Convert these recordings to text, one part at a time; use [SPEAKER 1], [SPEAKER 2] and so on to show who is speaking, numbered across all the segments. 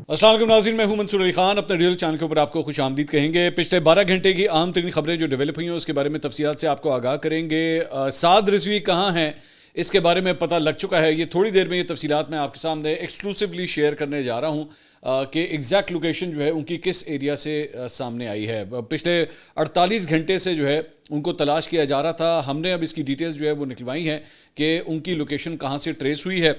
[SPEAKER 1] السلام علیکم ناظرین، میں ہوں منصور علی خان. اپنے ریئل چینل کے اوپر آپ کو خوش آمدید کہیں گے. پچھلے 12 گھنٹے کی عام ترین خبریں جو ڈیولپ ہوئی ہیں اس کے بارے میں تفصیلات سے آپ کو آگاہ کریں گے. سعد رضوی کہاں ہیں اس کے بارے میں پتہ لگ چکا ہے. یہ تھوڑی دیر میں یہ تفصیلات میں آپ کے سامنے ایکسکلوسیولی شیئر کرنے جا رہا ہوں کہ ایگزیکٹ لوکیشن جو ہے ان کی کس ایریا سے سامنے آئی ہے. پچھلے 48 گھنٹے سے جو ہے ان کو تلاش کیا جا رہا تھا. ہم نے اب اس کی ڈیٹیلز جو ہے وہ نکلوائی ہیں کہ ان کی لوکیشن کہاں سے ٹریس ہوئی ہے.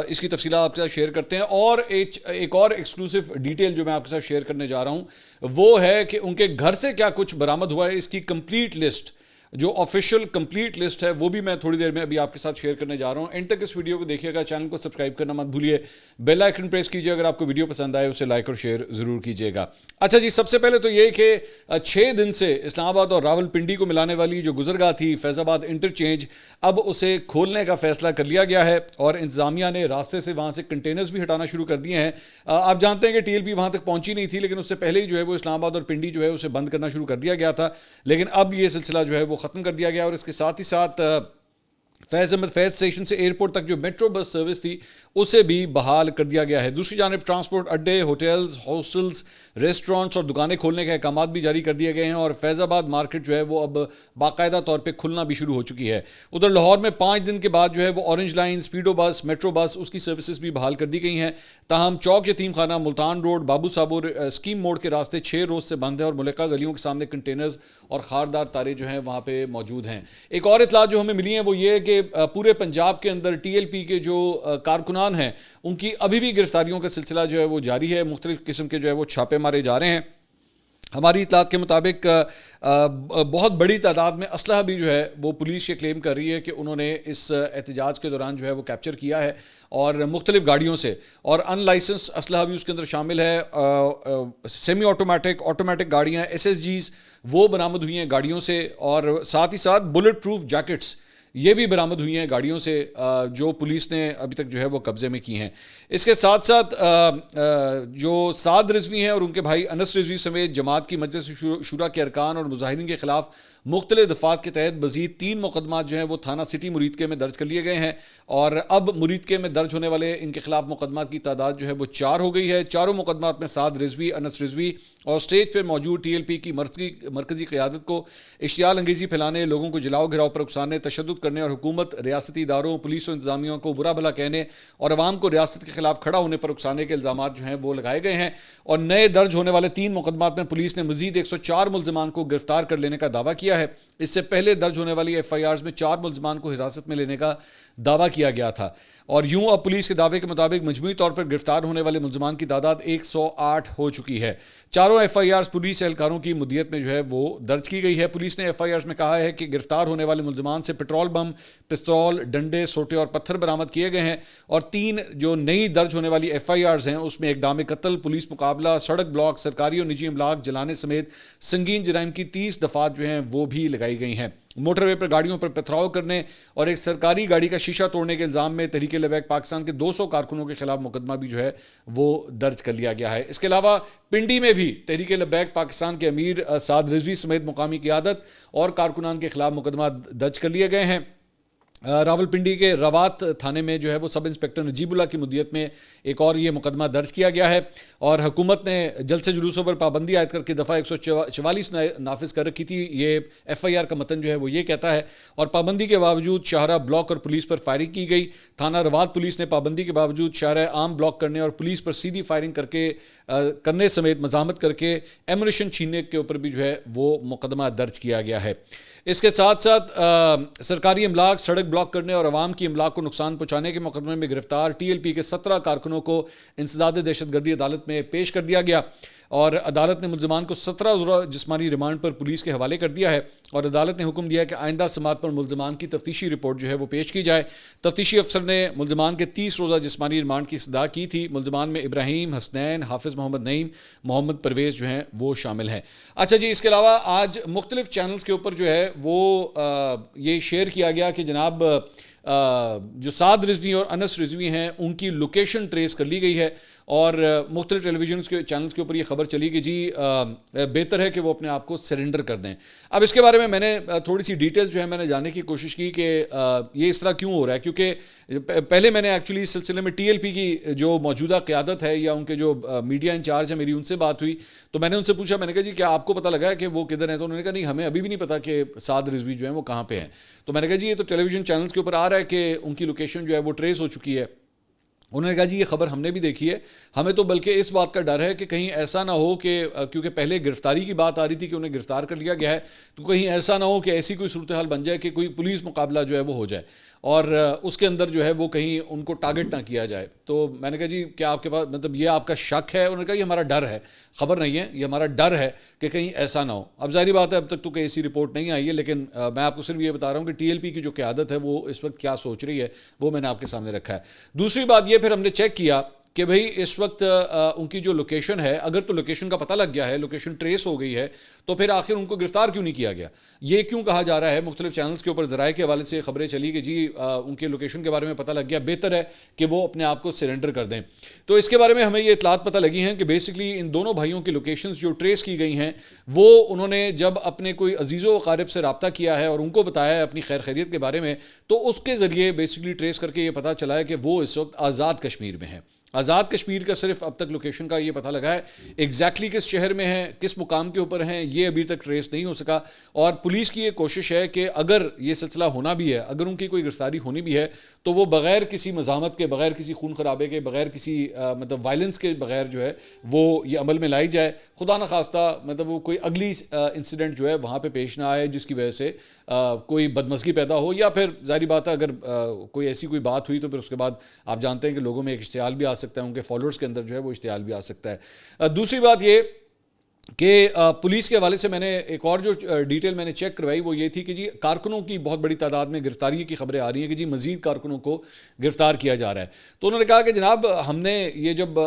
[SPEAKER 1] اس کی تفصیلات آپ کے ساتھ شیئر کرتے ہیں. اور ایک اور ایکسکلوسیو ڈیٹیل جو میں آپ کے ساتھ شیئر کرنے جا رہا ہوں وہ ہے کہ ان کے گھر سے کیا کچھ برآمد ہوا ہے. اس کی کمپلیٹ لسٹ جو آفیشیل کمپلیٹ لسٹ ہے وہ بھی میں تھوڑی دیر میں ابھی آپ کے ساتھ شیئر کرنے جا رہا ہوں. اینڈ تک اس ویڈیو کو دیکھیے گا. چینل کو سبسکرائب کرنا مت بھولیے. بیل آئیکن پریس کیجیے. اگر آپ کو ویڈیو پسند آئے اسے لائک اور شیئر ضرور کیجیے گا. اچھا جی، سب سے پہلے تو یہ کہ 6 دن سے اسلام آباد اور راول پنڈی کو ملانے والی جو گزرگاہ تھی فیض آباد انٹرچینج، اب اسے کھولنے کا فیصلہ کر لیا گیا ہے اور انتظامیہ نے راستے سے وہاں سے کنٹینرز بھی ہٹانا شروع کر دیے ہیں. آپ جانتے ہیں کہ ٹی ایل پی وہاں تک پہنچی نہیں تھی، لیکن اس سے پہلے ہی جو ہے وہ اسلام آباد اور پنڈی جو ہے اسے بند کرنا شروع کر دیا گیا تھا. لیکن اب یہ سلسلہ جو ہے وہ ختم کر دیا گیا اور اس کے ساتھ ہی ساتھ فیض اسٹیشن سے ایئرپورٹ تک جو میٹرو بس سروس تھی اسے بھی بحال کر دیا گیا ہے. دوسری جانب ٹرانسپورٹ اڈے، ہوٹلز، ہاسٹلز، ریسٹورانٹس اور دکانیں کھولنے کے احکامات بھی جاری کر دیے گئے ہیں اور فیض آباد مارکیٹ جو ہے وہ اب باقاعدہ طور پہ کھلنا بھی شروع ہو چکی ہے. ادھر لاہور میں 5 دن کے بعد جو ہے وہ اورنج لائن، اسپیڈو بس، میٹرو بس اس کی سروسز بھی بحال کر دی گئی ہیں. تاہم چوک یتیم خانہ، ملتان روڈ، بابو صابر، اسکیم موڑ کے راستے 6 روز سے بند ہیں اور ملکہ گلیوں کے سامنے کنٹینرز اور خاردار تارے جو ہیں وہاں پہ موجود ہیں. ایک اور اطلاع جو ہمیں ملی ہیں وہ یہ ہے کہ پورے پنجاب کے اندر ٹی ایل پی کے جو کارکنان ہیں ان کی ابھی بھی گرفتاریوں کا سلسلہ جو ہے وہ جاری ہے. مختلف قسم کے جو ہے وہ چھاپے مارے جا رہے ہیں. ہماری اطلاعات کے مطابق بہت بڑی تعداد میں اسلحہ بھی جو ہے وہ پولیس یہ کلیم کر رہی ہے کہ انہوں نے اس احتجاج کے دوران جو ہے وہ کیپچر کیا ہے اور مختلف گاڑیوں سے، اور ان لائسنس اسلحہ بھی اس کے اندر شامل ہے. سیمی آٹومیٹک گاڑیاں، ایس ایس جیز وہ برآمد ہوئی ہیں گاڑیوں سے، اور ساتھ ہی ساتھ بلٹ پروف جیکٹس یہ بھی برآمد ہوئی ہیں گاڑیوں سے جو پولیس نے ابھی تک جو ہے وہ قبضے میں کی ہیں. اس کے ساتھ ساتھ جو سعد رضوی ہیں اور ان کے بھائی انس رضوی سمیت جماعت کی مجلس شورا کے ارکان اور مظاہرین کے خلاف مختلف دفعات کے تحت مزید 3 مقدمات جو ہیں وہ تھانہ سٹی مریدکے میں درج کر لیے گئے ہیں اور اب مریدکے میں درج ہونے والے ان کے خلاف مقدمات کی تعداد جو ہے وہ 4 ہو گئی ہے. چاروں مقدمات میں سعد رضوی، انس رضوی اور اسٹیج پر موجود ٹی ایل پی کی مرکزی قیادت کو اشتعال انگیزی پھیلانے، لوگوں کو جلاؤ گھراؤ پر اکسانے، تشدد کرنے اور حکومت، ریاستی اداروں، پولیس و انتظامیہ کو برا بھلا کہنے اور عوام کو ریاست کے خلاف کھڑا ہونے پر اکسانے کے الزامات جو ہیں وہ لگائے گئے ہیں. اور نئے درج ہونے والے 3 مقدمات میں پولیس نے مزید 104 ملزمان کو گرفتار کر لینے کا دعویٰ کیا ہے. اس سے پہلے درج ہونے والی ایف آئی آرز میں 4 ملزمان کو حراست میں لینے کا دعویٰ کیا گیا تھا. اور یوں اب پولیس کے دعوے کے مطابق مجموعی طور پر گرفتار ہونے والے ملزمان کی تعداد 108 ہو چکی ہے. چاروں ایف آئی آرز پولیس اہلکاروں کی مدیت میں جو ہے وہ درج کی گئی ہے. پولیس نے ایف آئی آرز میں کہا ہے کہ گرفتار ہونے والے ملزمان سے پٹرول بم، پستول، ڈنڈے، سوٹے اور پتھر برآمد کیے گئے ہیں. اور 3 جو نئی درج ہونے والی ایف آئی آرز ہیں اس میں اقدام قتل، پولیس مقابلہ، سڑک بلاک، سرکاری اور نجی املاک جلانے سمیت سنگین جرائم کی 30 دفعات جو ہیں وہ بھی لگائی گئی ہیں. موٹر وے پر گاڑیوں پر پتھراؤ کرنے اور ایک سرکاری گاڑی کا شیشہ توڑنے کے الزام میں تحریک لبیک پاکستان کے 200 کارکنوں کے خلاف مقدمہ بھی جو ہے وہ درج کر لیا گیا ہے. اس کے علاوہ پنڈی میں بھی تحریک لبیک پاکستان کے امیر سعد رضوی سمیت مقامی قیادت اور کارکنان کے خلاف مقدمہ درج کر لیے گئے ہیں. راول پنڈی کے روات تھانے میں جو ہے وہ سب انسپیکٹر نجیب اللہ کی مدیت میں ایک اور یہ مقدمہ درج کیا گیا ہے. اور حکومت نے جلسے جلوسوں پر پابندی عائد کر کے دفعہ 144 نافذ کر رکھی تھی. یہ ایف آئی آر کا متن جو ہے وہ یہ کہتا ہے. اور پابندی کے باوجود شاہراہ بلاک اور پولیس پر فائرنگ کی گئی. تھانہ روات پولیس نے پابندی کے باوجود شاہراہ عام بلاک کرنے اور پولیس پر سیدھی فائرنگ کرنے سمیت مزاحمت کر کے ایمونیشن چھیننے کے اوپر بھی جو ہے وہ مقدمہ درج کیا گیا ہے. اس کے ساتھ ساتھ سرکاری املاک، سڑک بلاک کرنے اور عوام کی املاک کو نقصان پہنچانے کے مقدمے میں گرفتار ٹی ایل پی کے 17 کارکنوں کو انسداد دہشت گردی عدالت میں پیش کر دیا گیا اور عدالت نے ملزمان کو 17 روزہ جسمانی ریمانڈ پر پولیس کے حوالے کر دیا ہے. اور عدالت نے حکم دیا کہ آئندہ سماعت پر ملزمان کی تفتیشی رپورٹ جو ہے وہ پیش کی جائے. تفتیشی افسر نے ملزمان کے 30 روزہ جسمانی ریمانڈ کی استدعا کی تھی. ملزمان میں ابراہیم، حسنین، حافظ محمد نعیم، محمد پرویز جو ہیں وہ شامل ہیں. اچھا جی، اس کے علاوہ آج مختلف چینلز کے اوپر جو ہے وہ یہ شیئر کیا گیا کہ جناب جو سعد رضوی اور انس رضوی ہیں ان کی لوکیشن ٹریس کر لی گئی ہے اور مختلف ٹیلی ویژن کے چینلز کے اوپر یہ خبر چلی کہ جی بہتر ہے کہ وہ اپنے آپ کو سرنڈر کر دیں. اب اس کے بارے میں نے تھوڑی سی ڈیٹیلز جو ہے میں نے جاننے کی کوشش کی کہ یہ اس طرح کیوں ہو رہا ہے, کیونکہ پہلے میں نے ایکچولی اس سلسلے میں ٹی ایل پی کی جو موجودہ قیادت ہے یا ان کے جو میڈیا انچارج ہے میری ان سے بات ہوئی تو میں نے ان سے پوچھا, میں نے کہا جی کیا آپ کو پتہ لگا ہے کہ وہ کدھر ہیں؟ تو انہوں نے کہا نہیں ہمیں ابھی بھی نہیں پتا کہ سعد رضوی جو ہیں وہ کہاں پہ ہیں. تو میں نے کہا جی یہ تو ٹیلی ویژن چینلز کے اوپر آ رہا ہے کہ ان کی لوکیشن جو ہے وہ ٹریس ہو چکی ہے. انہوں نے کہا جی یہ خبر ہم نے بھی دیکھی ہے, ہمیں تو بلکہ اس بات کا ڈر ہے کہ کہیں ایسا نہ ہو کہ کیونکہ پہلے گرفتاری کی بات آ رہی تھی کہ انہیں گرفتار کر لیا گیا ہے, تو کہیں ایسا نہ ہو کہ ایسی کوئی صورتحال بن جائے کہ کوئی پولیس مقابلہ جو ہے وہ ہو جائے اور اس کے اندر جو ہے وہ کہیں ان کو ٹارگٹ نہ کیا جائے. تو میں نے کہا جی کیا آپ کے پاس مطلب یہ آپ کا شک ہے؟ انہوں نے کہا یہ ہمارا ڈر ہے, خبر نہیں ہے, یہ ہمارا ڈر ہے کہ کہیں ایسا نہ ہو. اب ظاہری بات ہے اب تک تو کوئی ایسی رپورٹ نہیں آئی ہے, لیکن میں آپ کو صرف یہ بتا رہا ہوں کہ ٹی ایل پی کی جو قیادت ہے وہ اس وقت کیا سوچ رہی ہے وہ میں نے آپ کے سامنے رکھا ہے. دوسری بات یہ پھر ہم نے چیک کیا کہ بھئی اس وقت ان کی جو لوکیشن ہے, اگر تو لوکیشن کا پتہ لگ گیا ہے, لوکیشن ٹریس ہو گئی ہے, تو پھر آخر ان کو گرفتار کیوں نہیں کیا گیا؟ یہ کیوں کہا جا رہا ہے؟ مختلف چینلز کے اوپر ذرائع کے حوالے سے خبریں چلی کہ جی ان کے لوکیشن کے بارے میں پتہ لگ گیا, بہتر ہے کہ وہ اپنے آپ کو سرنڈر کر دیں. تو اس کے بارے میں ہمیں یہ اطلاعات پتہ لگی ہیں کہ بیسکلی ان دونوں بھائیوں کی لوکیشنز جو ٹریس کی گئی ہیں وہ انہوں نے جب اپنے کوئی عزیز و اقارب سے رابطہ کیا ہے اور ان کو بتایا ہے اپنی خیر خیریت کے بارے میں, تو اس کے ذریعے بیسکلی ٹریس کر کے یہ پتہ چلا ہے کہ وہ اس وقت آزاد کشمیر میں ہیں. آزاد کشمیر کا صرف اب تک لوکیشن کا یہ پتہ لگا ہے, ایگزیکٹلی کس شہر میں ہیں, کس مقام کے اوپر ہیں, یہ ابھی تک ٹریس نہیں ہو سکا. اور پولیس کی یہ کوشش ہے کہ اگر یہ سلسلہ ہونا بھی ہے, اگر ان کی کوئی گرفتاری ہونی بھی ہے تو وہ بغیر کسی مزاحمت کے, بغیر کسی خون خرابے کے, بغیر کسی مطلب وائلنس کے بغیر جو ہے وہ یہ عمل میں لائی جائے. خدا نخواستہ مطلب وہ کوئی اگلی انسیڈنٹ جو ہے وہاں پہ پیش نہ آئے جس کی وجہ سے کوئی بدمزگی پیدا ہو, یا پھر ظاہری بات ہے اگر کوئی ایسی کوئی بات ہوئی تو پھر اس کے بعد آپ جانتے ہیں کہ لوگوں میں ایک اشتعال بھی آ سکتا ہے, ان کے فالوورز کے اندر جو ہے وہ اشتعال بھی آ سکتا ہے. دوسری بات یہ کہ پولیس کے حوالے سے میں نے ایک اور جو ڈیٹیل میں نے چیک کروائی وہ یہ تھی کہ جی کارکنوں کی بہت بڑی تعداد میں گرفتاری کی خبریں آ رہی ہیں کہ جی مزید کارکنوں کو گرفتار کیا جا رہا ہے. تو انہوں نے کہا کہ جناب ہم نے یہ جب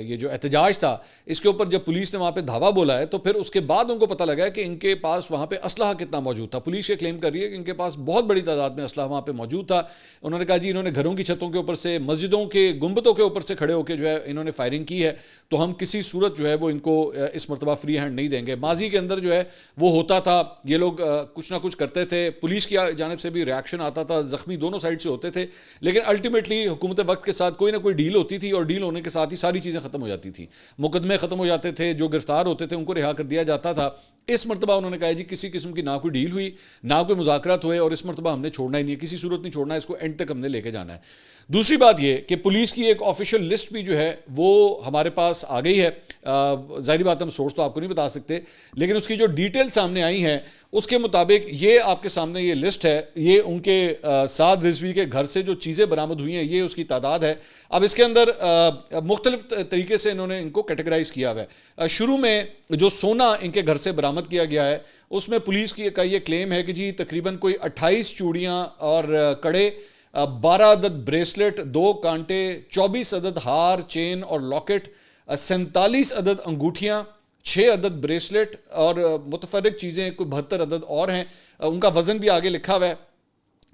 [SPEAKER 1] یہ جو احتجاج تھا اس کے اوپر جب پولیس نے وہاں پہ دھاوا بولا ہے تو پھر اس کے بعد ان کو پتہ لگا ہے کہ ان کے پاس وہاں پہ اسلحہ کتنا موجود تھا. پولیس یہ کلیم کر رہی ہے کہ ان کے پاس بہت بڑی تعداد میں اسلحہ وہاں پہ موجود تھا. انہوں نے کہا جی انہوں نے گھروں کی چھتوں کے اوپر سے, مسجدوں کے گنبدوں کے اوپر سے کھڑے ہو کے جو ہے انہوں نے فائرنگ کی ہے, تو ہم کسی صورت جو ہے وہ ان کو اس مرتبہ فری ہینڈ نہیں دیں گے. ماضی کے اندر جو ہے وہ ہوتا تھا, یہ لوگ کچھ نہ کچھ کرتے تھے, پولیس کی جانب سے بھی ریاکشن آتا تھا, زخمی دونوں سائڈ سے ہوتے تھے, لیکن الٹیمیٹلی حکومت وقت کے ساتھ کوئی نہ کوئی ڈیل ہوتی تھی اور ڈیل ہونے کے ساتھ ہی ساری چیزیں ختم ہو جاتی تھی, مقدمے ختم ہو جاتے تھے, جو گرفتار ہوتے تھے ان کو رہا کر دیا جاتا تھا. اس مرتبہ انہوں نے کہا جی کسی قسم کی نہ کوئی ڈیل ہوئی نہ کوئی مذاکرات ہوئے, اور اس مرتبہ ہم نے چھوڑنا ہی نہیں ہے, کسی صورت نہیں چھوڑنا ہے, اس کو اینڈ تک ہم نے لے کے جانا ہے. دوسری بات یہ کہ پولیس کی ایک آفیشیل لسٹ بھی جو ہے وہ ہمارے پاس آ گئی ہے. ظاہری بات ہم سورس تو آپ کو نہیں بتا سکتے, لیکن اس کی جو ڈیٹیل سامنے آئی ہیں اس کے مطابق یہ آپ کے سامنے یہ لسٹ ہے, یہ ان کے سعد رضوی کے گھر سے جو چیزیں برآمد ہوئی ہیں یہ اس کی تعداد ہے. اب اس کے اندر مختلف طریقے سے انہوں نے ان کو کیٹیگرائز کیا ہوا ہے. شروع میں جو سونا ان کے گھر سے برآمد کیا گیا ہے اس میں پولیس کی کا یہ کلیم ہے کہ جی تقریباً کوئی 28 چوڑیاں اور کڑے, 12 عدد بریسلٹ, 2 کانٹے, 24 عدد ہار, چین اور لاکٹ, 47 عدد انگوٹھیاں, 6 عدد بریسلٹ اور متفرق چیزیں کوئی 72 عدد اور ہیں. ان کا وزن بھی آگے لکھا ہوا ہے,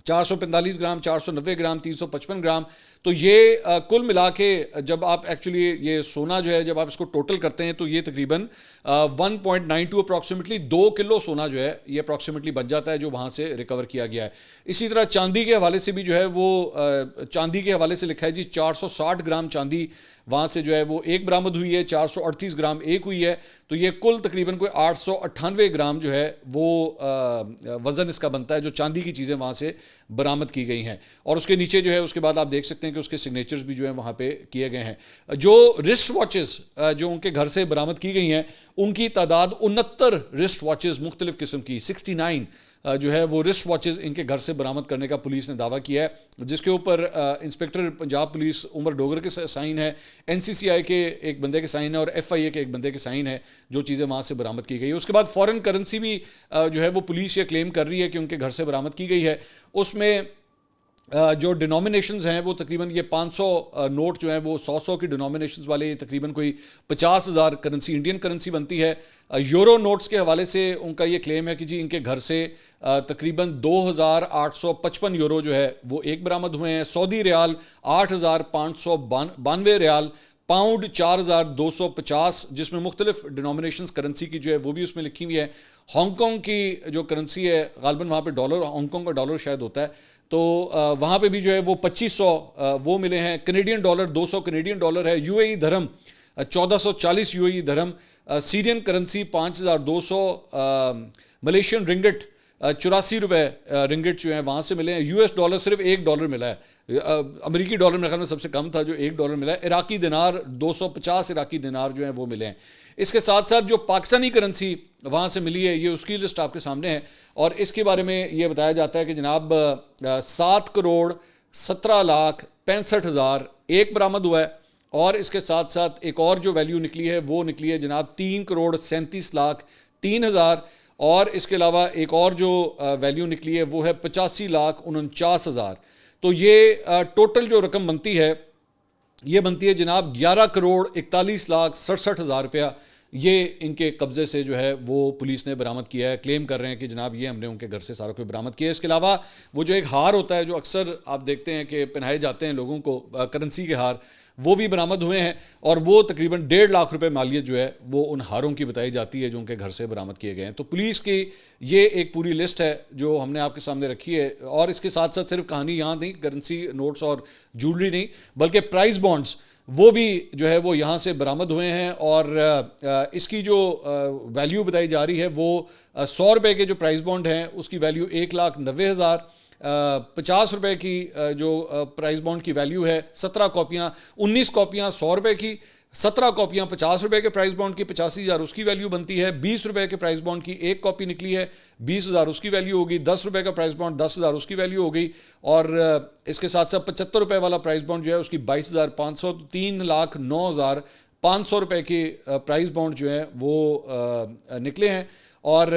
[SPEAKER 1] 445 گرام, 490 گرام, 355 گرام. تو یہ کل ملا کے جب آپ ایکچولی یہ سونا جو ہے جب آپ اس کو ٹوٹل کرتے ہیں تو یہ تقریباً 1.92 اپروکسیمیٹلی 2 کلو سونا جو ہے یہ اپروکسیمیٹلی بن جاتا ہے جو وہاں سے ریکور کیا گیا ہے. اسی طرح چاندی کے حوالے سے بھی جو ہے وہ چاندی کے حوالے سے لکھا ہے جی 460 گرام چاندی وہاں سے جو ہے وہ ایک برآمد ہوئی ہے, 438 گرام ایک ہوئی ہے. تو یہ کل تقریباً کوئی 898 گرام جو ہے وہ وزن اس کا بنتا ہے جو چاندی کی چیزیں وہاں سے برآمد کی گئی ہیں. اور اس کے نیچے جو ہے اس کے بعد آپ دیکھ سکتے ہیں کہ اس کے سگنیچرز بھی جو ہیں وہاں پہ کیے گئے ہیں. جو رسٹ واچز جو ان کے گھر سے برآمد کی گئی ہیں ان کی تعداد 69 رسٹ واچز مختلف قسم کی 69 جو ہے وہ رسٹ واچز ان کے گھر سے برآمد کرنے کا پولیس نے دعویٰ کیا ہے, جس کے اوپر انسپیکٹر پنجاب پولیس عمر ڈوگر کے سائن ہے, NCCI کے ایک بندے کے سائن ہے اور FIA کے ایک بندے کے سائن ہے جو چیزیں وہاں سے برآمد کی گئی ہے. اس کے بعد فورن کرنسی بھی جو ہے وہ پولیس یہ کلیم کر رہی ہے کہ ان کے گھر سے برآمد کی گئی ہے. اس میں جو ڈینومینیشنز ہیں وہ تقریباً یہ 500 نوٹ جو ہیں وہ 100 کی ڈینومینیشنز والے تقریباً کوئی 50,000 کرنسی انڈین کرنسی بنتی ہے. یورو نوٹس کے حوالے سے ان کا یہ کلیم ہے کہ جی ان کے گھر سے تقریباً 2,855 یورو جو ہے وہ ایک برآمد ہوئے ہیں. سعودی ریال 8,592 ریال, پاؤنڈ 4,250 جس میں مختلف ڈینومینیشنز کرنسی کی جو ہے وہ بھی اس میں لکھی ہوئی ہے. ہانگ کانگ کی جو کرنسی ہے غالباً وہاں پہ ڈالر, ہانگ کانگ کا ڈالر شاید ہوتا ہے, تو وہاں پہ بھی جو ہے وہ 2500 وہ ملے ہیں. کینیڈین ڈالر 200 کینیڈین ڈالر ہے. یو اے ای درہم 1440 یو اے ای درہم. سیرین کرنسی 5200. ملیشین رنگٹ 84 روپے رنگٹ جو ہیں وہاں سے ملے ہیں. یو ایس ڈالر صرف $1 ملا ہے. امریکی ڈالر میرے خیال میں سب سے کم تھا جو $1 ملا ہے. عراقی دینار 250 عراقی دینار جو ہیں وہ ملے ہیں. اس کے ساتھ ساتھ جو پاکستانی کرنسی وہاں سے ملی ہے یہ اس کی لسٹ آپ کے سامنے ہے, اور اس کے بارے میں یہ بتایا جاتا ہے کہ جناب 7,17,65,000 ایک برآمد ہوا ہے. اور اس کے ساتھ ساتھ ایک اور جو ویلیو نکلی ہے وہ نکلی ہے جناب 3,37,03,000, اور اس کے علاوہ ایک اور جو ویلیو نکلی ہے وہ ہے 85,49,000. تو یہ ٹوٹل جو رقم بنتی ہے یہ بنتی ہے جناب 11,41,67,000 روپیہ. یہ ان کے قبضے سے جو ہے وہ پولیس نے برآمد کیا ہے. کلیم کر رہے ہیں کہ جناب یہ ہم نے ان کے گھر سے سارا کوئی برآمد کیا ہے. اس کے علاوہ وہ جو ایک ہار ہوتا ہے جو اکثر آپ دیکھتے ہیں کہ پہنائے جاتے ہیں لوگوں کو, کرنسی کے ہار, وہ بھی برآمد ہوئے ہیں, اور وہ تقریباً 1.5 لاکھ روپے مالیت جو ہے وہ ان ہاروں کی بتائی جاتی ہے جو ان کے گھر سے برآمد کیے گئے ہیں. تو پولیس کی یہ ایک پوری لسٹ ہے جو ہم نے آپ کے سامنے رکھی ہے. اور اس کے ساتھ ساتھ صرف کہانی یہاں نہیں, کرنسی نوٹس اور جولری نہیں بلکہ پرائز بانڈز وہ بھی جو ہے وہ یہاں سے برآمد ہوئے ہیں. اور اس کی جو ویلیو بتائی جا رہی ہے وہ 100 روپے کے جو پرائز بانڈ ہیں اس کی ویلیو 1,90,000. 50 روپے کی جو پرائز بانڈ کی ویلیو ہے 17 کاپیاں, 19 کاپیاں 100 روپے کی, 17 کاپیاں 50 روپے کے پرائز بانڈ کی 85,000 اس کی ویلیو بنتی ہے. 20 روپے کے پرائز بانڈ کی ایک کاپی نکلی ہے, 20,000 اس کی ویلیو ہوگی. 10 روپے کا پرائز بانڈ 10,000 اس کی ویلیو ہوگی. اور اس کے ساتھ ساتھ 75 روپے والا پرائز بانڈ جو ہے اس کی 22,500, 3,09,500 روپے کی پرائز بانڈ جو ہے وہ نکلے ہیں. اور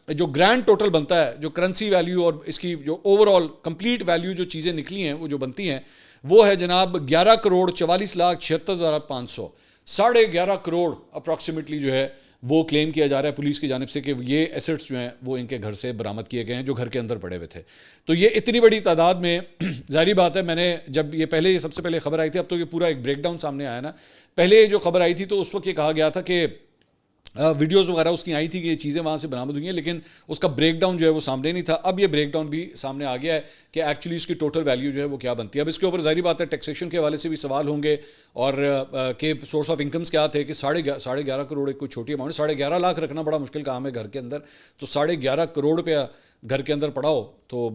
[SPEAKER 1] جو گرینڈ ٹوٹل بنتا ہے جو کرنسی ویلیو اور اس کی جو اوور آل کمپلیٹ ویلیو جو چیزیں نکلی ہیں وہ جو بنتی ہیں وہ ہے جناب 11,44,76,500. 11.5 کروڑ اپروکسیمیٹلی جو ہے وہ کلیم کیا جا رہا ہے پولیس کی جانب سے کہ یہ ایسٹس جو ہیں وہ ان کے گھر سے برآمد کیے گئے ہیں جو گھر کے اندر پڑے ہوئے تھے. تو یہ اتنی بڑی تعداد میں ظاہری بات ہے, میں نے جب یہ سب سے پہلے خبر آئی تھی, اب تو یہ پورا ایک بریک ڈاؤن سامنے آیا نا. پہلے جو خبر آئی تھی تو اس وقت یہ کہا گیا تھا کہ ویڈیوز وغیرہ اس کی آئی تھی کہ یہ چیزیں وہاں سے برآمد ہوئی ہیں, لیکن اس کا بریک ڈاؤن جو ہے وہ سامنے نہیں تھا. اب یہ بریک ڈاؤن بھی سامنے آ گیا ہے کہ ایکچولی اس کی ٹوٹل ویلیو جو ہے وہ کیا بنتی ہے. اب اس کے اوپر ظاہری بات ہے ٹیکسیشن کے حوالے سے بھی سوال ہوں گے, اور کہ سورس آف انکمز کیا تھے کہ 11.5 کروڑ ایک کوئی چھوٹی اماؤنٹ, 11.5 لاکھ رکھنا بڑا مشکل کام ہے گھر کے اندر. تو 11.5 کروڑ روپیہ گھر کے اندر پڑا ہو تو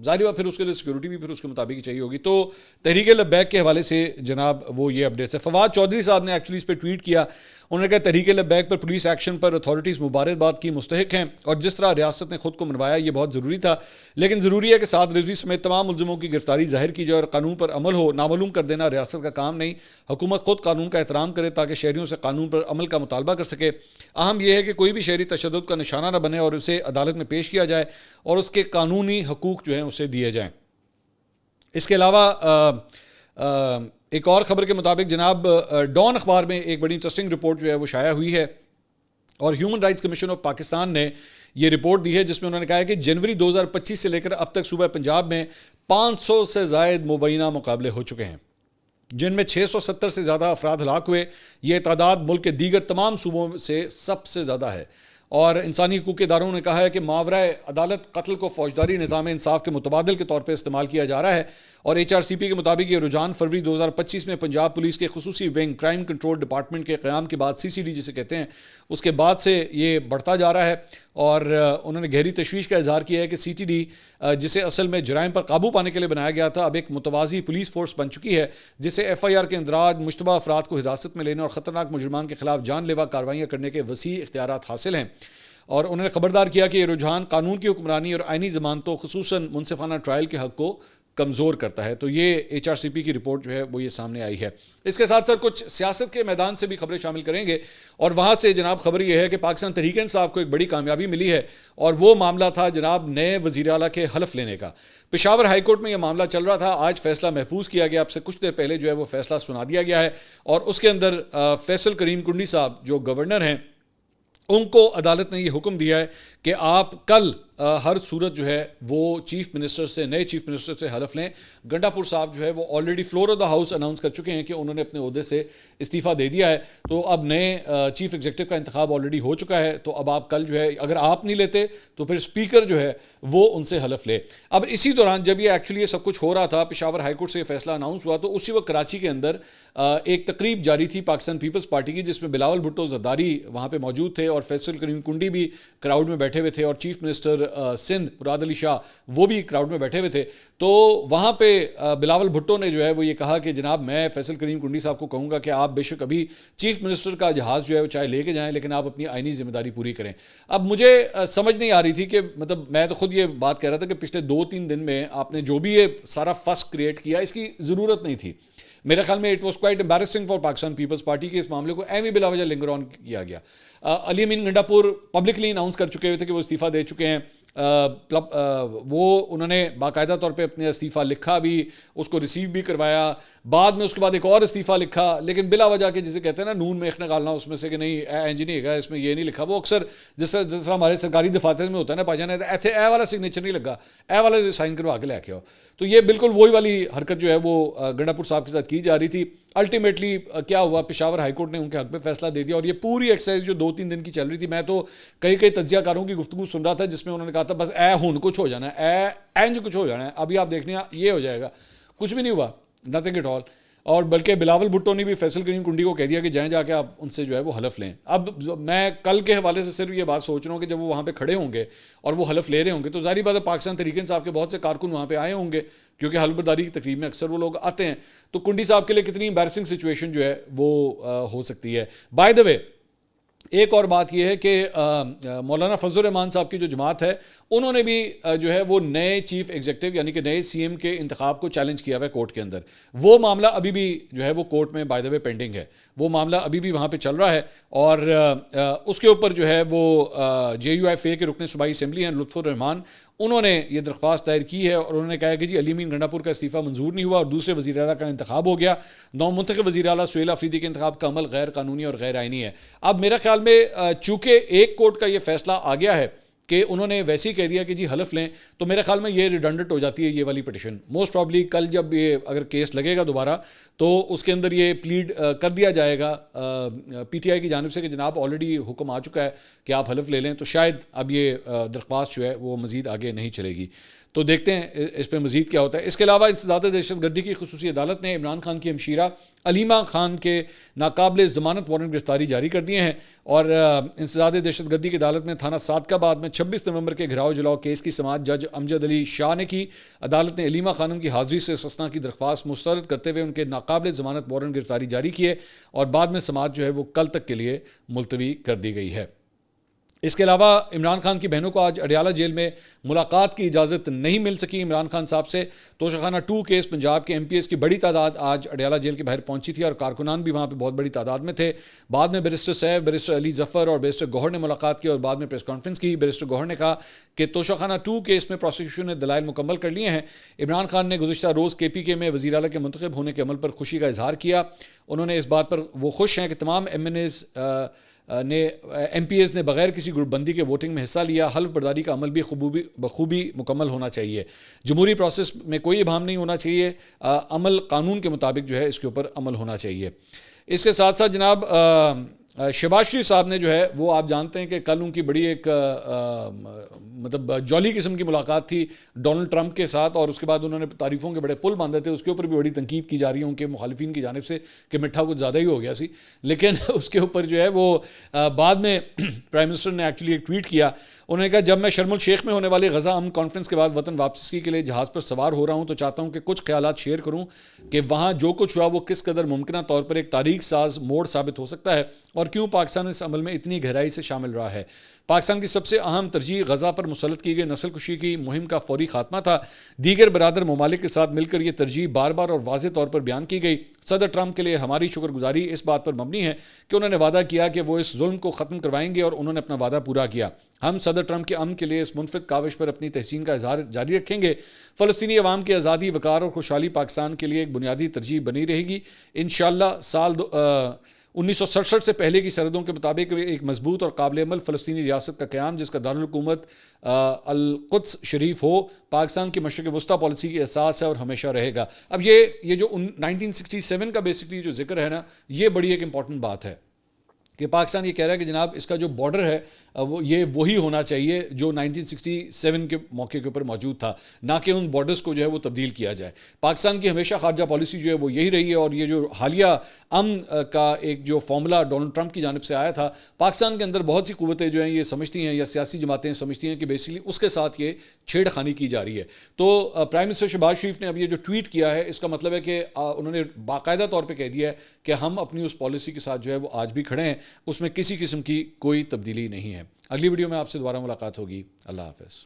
[SPEAKER 1] ظاہری بات پھر اس کے لیے سیکورٹی بھی پھر اس کے مطابق ہی چاہیے ہوگی. تو تحریک لبیک کے حوالے سے جناب وہ یہ اپڈیٹس ہے. فواد چودھری صاحب نے ایکچولی اس پہ ٹویٹ کیا, انہوں نے کہا تحریک لبیک پر پولیس ایکشن پر اتھارٹیز مبارکباد کی مستحق ہیں, اور جس طرح ریاست نے خود کو منوایا یہ بہت ضروری تھا, لیکن ضروری ہے کہ سعد رضوی سمیت تمام ملزموں کی گرفتاری ظاہر کی جائے اور قانون پر عمل ہو. نامعلوم کر دینا ریاست کا کام نہیں, حکومت خود قانون کا احترام کرے تاکہ شہریوں سے قانون پر عمل کا مطالبہ کر سکے. اہم یہ ہے کہ کوئی بھی شہری تشدد کا نشانہ نہ بنے اور اسے عدالت میں پیش کیا جائے اور اس کے قانونی حقوق جو ہیں اسے دیے جائیں. اس کے علاوہ ایک اور خبر کے مطابق جناب ڈان اخبار میں ایک بڑی انٹرسٹنگ رپورٹ جو ہے وہ شائع ہوئی ہے, اور human rights commission of Pakistan نے یہ رپورٹ دی ہے جس میں انہوں نے کہا ہے کہ جنوری 2025 سے لے کر اب تک صوبہ پنجاب میں 500 سے زائد مبینہ مقابلے ہو چکے ہیں جن میں 670 سے زیادہ افراد ہلاک ہوئے. یہ تعداد ملک کے دیگر تمام صوبوں سے سب سے زیادہ ہے. اور انسانی حقوق کے اداروں نے کہا ہے کہ ماورا عدالت قتل کو فوجداری نظام انصاف کے متبادل کے طور پہ استعمال کیا جا رہا ہے. اور HRCP کے مطابق یہ رجحان فروری 2025 میں پنجاب پولیس کے خصوصی ونگ کرائم کنٹرول ڈپارٹمنٹ کے قیام کے بعد CCD جسے کہتے ہیں اس کے بعد سے یہ بڑھتا جا رہا ہے. اور انہوں نے گہری تشویش کا اظہار کیا ہے کہ CTD جسے اصل میں جرائم پر قابو پانے کے لیے بنایا گیا تھا اب ایک متوازی پولیس فورس بن چکی ہے جسے FIR کے اندراج, مشتبہ افراد کو حراست میں لینے اور خطرناک مجرمان کے خلاف جان لیوا کارروائیاں کرنے کے وسیع اختیارات حاصل ہیں. اور انہوں نے خبردار کیا کہ یہ رجحان قانون کی حکمرانی اور آئینی ضمانتوں خصوصاً منصفانہ ٹرائل کے حق کو کمزور کرتا ہے. تو یہ ایچ آر سی پی کی رپورٹ جو ہے وہ یہ سامنے آئی ہے. اس کے ساتھ ساتھ کچھ سیاست کے میدان سے بھی خبریں شامل کریں گے, اور وہاں سے جناب خبر یہ ہے کہ پاکستان تحریک انصاف کو ایک بڑی کامیابی ملی ہے, اور وہ معاملہ تھا جناب نئے وزیر اعلیٰ کے حلف لینے کا. پشاور ہائی کورٹ میں یہ معاملہ چل رہا تھا, آج فیصلہ محفوظ کیا گیا. اب سے کچھ دیر پہلے جو ہے وہ فیصلہ سنا دیا گیا ہے, اور اس کے اندر فیصل کریم کنڈی صاحب جو گورنر ہیں ان کو عدالت نے یہ حکم دیا ہے کہ آپ کل ہر صورت جو ہے وہ چیف منسٹر سے, نئے چیف منسٹر سے حلف لیں. گنڈا پور صاحب جو ہے وہ already floor of the house announce کر چکے ہیں کہ انہوں نے اپنے عہدے سے استعفیٰ دے دیا ہے. تو اب نئے چیف ایگزیکٹو کا انتخاب آلریڈی ہو چکا ہے. تو اب آپ کل جو ہے اگر آپ نہیں لیتے تو پھر اسپیکر جو ہے وہ ان سے حلف لے. اب اسی دوران جب یہ ایکچولی یہ سب کچھ ہو رہا تھا, پشاور ہائی کورٹ سے یہ فیصلہ اناؤنس ہوا, تو اسی وقت کراچی کے اندر ایک تقریب جاری تھی پاکستان پیپلز پارٹی کی, جس میں بلاول بھٹو زرداری وہاں پہ موجود تھے, اور فیصل کریم کنڈی بھی کراؤڈ میں بیٹھے ہوئے تھے, اور چیف منسٹر سندھ مراد علی شاہ وہ بھی کراؤڈ میں بیٹھے ہوئے تھے. تو وہاں پہ بلاول بھٹو نے جو ہے وہ یہ کہا کہ جناب میں فیصل کریم کنڈی صاحب کو کہوں گا کہ آپ بے شک ابھی چیف منسٹر کا جہاز جو ہے وہ چاہے لے کے جائیں, لیکن آپ اپنی آئینی ذمہ داری پوری کریں. اب مجھے سمجھ نہیں آ رہی تھی کہ مطلب میں تو خود یہ بات کہہ رہا تھا کہ پچھلے 2-3 دن میں آپ نے جو بھی یہ سارا فس کریٹ کیا اس کی ضرورت نہیں تھی. میرے خیال میں it was quite embarrassing for Pakistan Peoples Party کے اس معاملے کو ایویں بلا وجہ لنگر آن کیا گیا. علی امین گنڈا پور پبلکلی اناؤنس کر چکے ہوئے تھے کہ وہ استعفیٰ دے چکے ہیں. وہ انہوں نے باقاعدہ طور پہ اپنے استعفیٰ لکھا بھی, اس کو ریسیو بھی کروایا, بعد میں اس کے بعد ایک اور استعفیٰ لکھا, لیکن بلا وجہ کے جسے کہتے ہیں نا نون میں نکالنا اس میں سے کہ نہیں اینج نہیں ہے اس میں یہ نہیں لکھا. وہ اکثر جس طرح ہمارے سرکاری دفاتر میں ہوتا ہے نا, پاجانا ایتھے اے والا سگنیچر نہیں لگا, اے والا سائن کروا کے لے کے آؤ. تو یہ بالکل وہی والی حرکت جو ہے وہ گنڈا پور صاحب کے ساتھ کی جا رہی تھی. الٹیمیٹلی کیا ہوا, پشاور ہائی کورٹ نے ان کے حق میں فیصلہ دے دیا, اور یہ پوری ایکسرسائز جو 2-3 دن کی چل رہی تھی, میں تو کئی تجزیہ کاروں کی گفتگو سن رہا تھا جس میں انہوں نے کہا تھا بس اے ہون کچھ ہو جانا ہے, اے اینج کچھ ہو جانا ہے, ابھی آپ دیکھنے یہ ہو جائے گا. کچھ بھی نہیں ہوا, نتھنگ ایٹ آل. اور بلکہ بلاول بھٹو نے بھی فیصل کریم کنڈی کو کہہ دیا کہ جائیں جا کے آپ ان سے جو ہے وہ حلف لیں. اب میں کل کے حوالے سے صرف یہ بات سوچ رہا ہوں کہ جب وہ وہاں پہ کھڑے ہوں گے اور وہ حلف لے رہے ہوں گے, تو ظاہری بات ہے پاکستان تحریک انصاف کے بہت سے کارکن وہاں پہ آئے ہوں گے, کیونکہ حلف برداری کی تقریب میں اکثر وہ لوگ آتے ہیں. تو کنڈی صاحب کے لیے کتنی امبیرسنگ سچویشن جو ہے وہ ہو سکتی ہے. بائی دا وے ایک اور بات یہ ہے کہ مولانا فضل الرحمان صاحب کی جو جماعت ہے انہوں نے بھی جو ہے وہ نئے چیف ایگزیکٹو یعنی کہ نئے سی ایم کے انتخاب کو چیلنج کیا ہوا ہے کورٹ کے اندر. وہ معاملہ ابھی بھی جو ہے وہ کورٹ میں بائی دا وے پینڈنگ ہے, وہ معاملہ ابھی بھی وہاں پہ چل رہا ہے. اور اس کے اوپر جو ہے وہ جے یو ایف اے کے رکن صوبائی اسمبلی ہیں لطف الرحمان, انہوں نے یہ درخواست دائر کی ہے, اور انہوں نے کہا ہے کہ جی علی امین گنڈا پور کا استعفیٰ منظور نہیں ہوا اور دوسرے وزیر اعلیٰ کا انتخاب ہو گیا. نومنتخب وزیر اعلیٰ سہیل آفریدی کے انتخاب کا عمل غیر قانونی اور غیر آئینی ہے. اب میرا خیال میں چونکہ ایک کورٹ کا یہ فیصلہ آ گیا ہے کہ انہوں نے ویسے ہی کہہ دیا کہ جی حلف لیں, تو میرے خیال میں یہ ریڈنڈنٹ ہو جاتی ہے یہ والی پٹیشن. موسٹ پرابلی کل جب یہ اگر کیس لگے گا دوبارہ تو اس کے اندر یہ پلیڈ کر دیا جائے گا پی ٹی آئی کی جانب سے کہ جناب آلریڈی حکم آ چکا ہے کہ آپ حلف لے لیں, تو شاید اب یہ درخواست جو ہے وہ مزید آگے نہیں چلے گی. تو دیکھتے ہیں اس پہ مزید کیا ہوتا ہے. اس کے علاوہ انسداد دہشت گردی کی خصوصی عدالت نے عمران خان کی ہمشیرہ علیمہ خان کے ناقابل ضمانت وارنٹ گرفتاری جاری کر دیے ہیں, اور انسداد دہشت گردی کی عدالت میں تھانہ صادقہ آباد میں 26 نومبر کے گھراؤ جلاؤ کیس کی سماعت جج امجد علی شاہ نے کی. عدالت نے علیمہ خانم کی حاضری سے استثناء کی درخواست مسترد کرتے ہوئے ان کے ناقابل ضمانت وارنٹ گرفتاری جاری کیے, اور بعد میں سماعت جو ہے وہ کل تک کے لیے ملتوی کر دی گئی ہے. اس کے علاوہ عمران خان کی بہنوں کو آج اڈیالہ جیل میں ملاقات کی اجازت نہیں مل سکی عمران خان صاحب سے. توشہ 2 کیس پنجاب کے ایم پی ایس کی بڑی تعداد آج اڈیالہ جیل کے باہر پہنچی تھی, اور کارکنان بھی وہاں پہ بہت بڑی تعداد میں تھے. بعد میں barrister safe, barrister Ali Zafar اور بیرسٹر گوہر نے ملاقات کی اور بعد میں پریس کانفرنس کی. بیرسٹر گوہر نے کہا کہ توشہ 2 کیس میں پروسیکیوشن نے دلائل مکمل کر لیے ہیں. عمران خان نے گزشتہ روز کے پی کے میں وزیر اعلیٰ کے منتخب ہونے کے عمل پر خوشی کا اظہار کیا. انہوں نے اس بات پر وہ خوش ہیں کہ تمام ایم پی ایز نے بغیر کسی گروپ بندی کے ووٹنگ میں حصہ لیا. حلف برداری کا عمل بھی بخوبی مکمل ہونا چاہیے. جمہوری پروسیس میں کوئی ابہام نہیں ہونا چاہیے, عمل قانون کے مطابق جو ہے اس کے اوپر عمل ہونا چاہیے. اس کے ساتھ ساتھ جناب شہباز شریف صاحب نے جو ہے وہ آپ جانتے ہیں کہ کل ان کی بڑی ایک مطلب جولی قسم کی ملاقات تھی ڈونلڈ ٹرمپ کے ساتھ, اور اس کے بعد انہوں نے تعریفوں کے بڑے پل باندھے تھے. اس کے اوپر بھی بڑی تنقید کی جا رہی ہے ان کے مخالفین کی جانب سے کہ مٹھا کچھ زیادہ ہی ہو گیا سی, لیکن اس کے اوپر جو ہے وہ بعد میں پرائم منسٹر نے ایکچولی ایک ٹویٹ کیا. انہوں نے کہا جب میں شرم الشیخ میں ہونے والی غزہ امن کانفرنس کے بعد وطن واپسی کے لیے جہاز پر سوار ہو رہا ہوں تو چاہتا ہوں کہ کچھ خیالات شیئر کروں کہ وہاں جو کچھ ہوا وہ کس قدر ممکنہ طور پر ایک تاریخ ساز موڑ ثابت ہو سکتا ہے, اور اور کیوں پاکستان اس عمل میں اتنی گہرائی سے شامل رہا ہے؟ پاکستان کی سب سے اہم ترجیح غزہ پر مسلط کی گئی نسل کشی کی مہم کا فوری خاتمہ تھا۔ دیگر برادر ممالک کے ساتھ مل کر یہ ترجیح بار بار اور واضح طور پر بیان کی گئی۔ صدر ٹرمپ کے لیے ہماری شکر گزاری اس بات پر مبنی ہے کہ انہوں نے وعدہ کیا کہ وہ اس ظلم کو ختم کروائیں گے، اور انہوں نے اپنا وعدہ پورا کیا۔ ہم صدر ٹرمپ کے امن کے لیے اس منفرد کاوش پر اپنی تحسین کا اظہار جاری رکھیں گے۔ فلسطینی عوام کی آزادی، وقار اور خوشحالی پاکستان کے لیے ایک بنیادی ترجیح بنی رہے گی۔ انشاءاللہ سال 1967 سے پہلے کی سرحدوں کے مطابق ایک مضبوط اور قابل عمل فلسطینی ریاست کا قیام، جس کا دارالحکومت القدس شریف ہو، پاکستان کی مشرق وسطیٰ پالیسی کی اساس ہے اور ہمیشہ رہے گا۔ اب یہ جو 1967 کا بیسکلی جو ذکر ہے نا، یہ بڑی ایک امپورٹنٹ بات ہے کہ پاکستان یہ کہہ رہا ہے کہ جناب اس کا جو بارڈر ہے یہ وہی ہونا چاہیے جو 1967 کے موقع کے اوپر موجود تھا، نہ کہ ان بارڈرز کو جو ہے وہ تبدیل کیا جائے۔ پاکستان کی ہمیشہ خارجہ پالیسی جو ہے وہ یہی رہی ہے، اور یہ جو حالیہ امن کا ایک جو فارمولا ڈونلڈ ٹرمپ کی جانب سے آیا تھا، پاکستان کے اندر بہت سی قوتیں جو ہیں یہ سمجھتی ہیں، یا سیاسی جماعتیں سمجھتی ہیں کہ بیسکلی اس کے ساتھ یہ چھیڑ خانی کی جا رہی ہے۔ تو پرائم منسٹر شہباز شریف نے اب یہ جو ٹویٹ کیا ہے، اس کا مطلب ہے کہ انہوں نے باقاعدہ طور پہ کہہ دیا ہے کہ ہم اپنی اس پالیسی کے ساتھ جو ہے وہ آج بھی کھڑے ہیں، اس میں کسی قسم کی کوئی تبدیلی نہیں ہے۔ اگلی ویڈیو میں آپ سے دوبارہ ملاقات ہوگی۔ اللہ حافظ۔